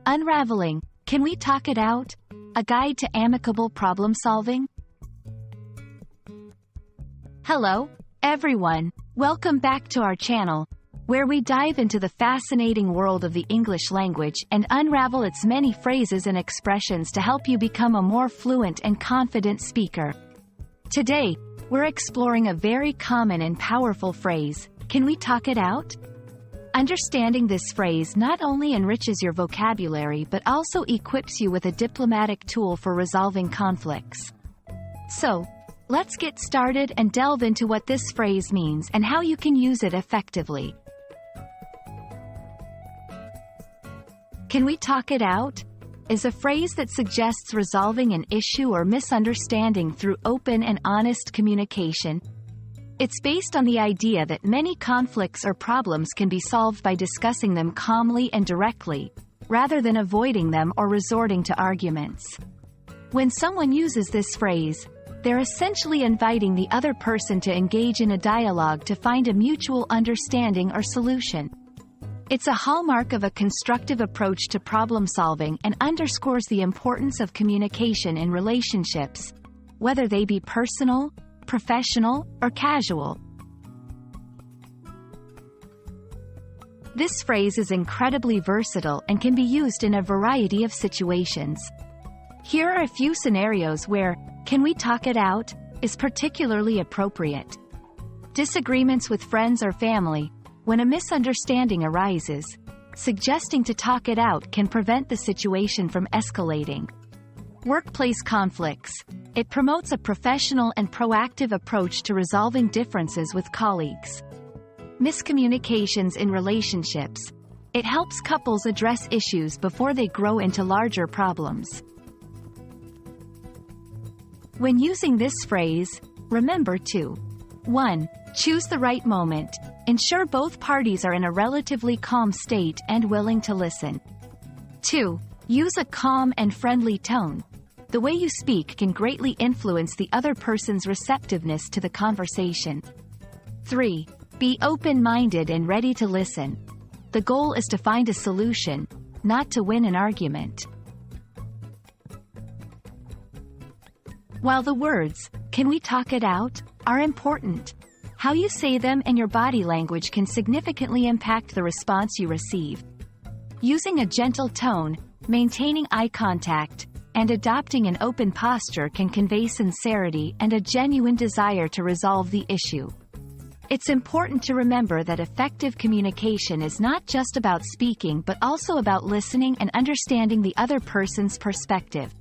Unraveling, Can We Talk It Out? A Guide to Amicable Problem-Solving? Hello, everyone. Welcome back to our channel, where we dive into the fascinating world of the English language and unravel its many phrases and expressions to help you become a more fluent and confident speaker. Today, we're exploring a very common and powerful phrase, can we talk it out? Understanding this phrase not only enriches your vocabulary but also equips you with a diplomatic tool for resolving conflicts. So, let's get started and delve into what this phrase means and how you can use it effectively. Can we talk it out? Is a phrase that suggests resolving an issue or misunderstanding through open and honest communication. It's based on the idea that many conflicts or problems can be solved by discussing them calmly and directly, rather than avoiding them or resorting to arguments. When someone uses this phrase, they're essentially inviting the other person to engage in a dialogue to find a mutual understanding or solution. It's a hallmark of a constructive approach to problem-solving and underscores the importance of communication in relationships, whether they be personal, professional, or casual. This phrase is incredibly versatile and can be used in a variety of situations. Here are a few scenarios where, can we talk it out, is particularly appropriate. Disagreements with friends or family. When a misunderstanding arises, suggesting to talk it out can prevent the situation from escalating. Workplace conflicts. It promotes a professional and proactive approach to resolving differences with colleagues. Miscommunications in relationships. It helps couples address issues before they grow into larger problems. When using this phrase, remember to 1. Choose the right moment. Ensure both parties are in a relatively calm state and willing to listen. 2. Use a calm and friendly tone. The way you speak can greatly influence the other person's receptiveness to the conversation. 3. Be open-minded and ready to listen. The goal is to find a solution, not to win an argument. While the words, "Can we talk it out?" are important, how you say them and your body language can significantly impact the response you receive. Using a gentle tone, maintaining eye contact, and adopting an open posture can convey sincerity and a genuine desire to resolve the issue. It's important to remember that effective communication is not just about speaking but also about listening and understanding the other person's perspective.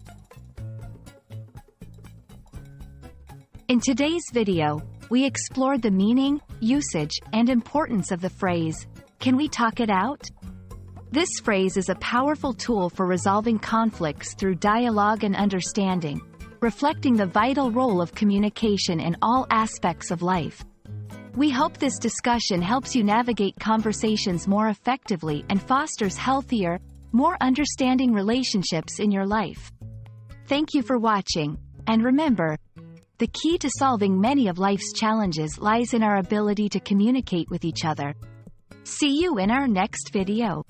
In today's video, we explored the meaning, usage, and importance of the phrase, "Can we talk it out?" This phrase is a powerful tool for resolving conflicts through dialogue and understanding, reflecting the vital role of communication in all aspects of life. We hope this discussion helps you navigate conversations more effectively and fosters healthier, more understanding relationships in your life. Thank you for watching, and remember, the key to solving many of life's challenges lies in our ability to communicate with each other. See you in our next video.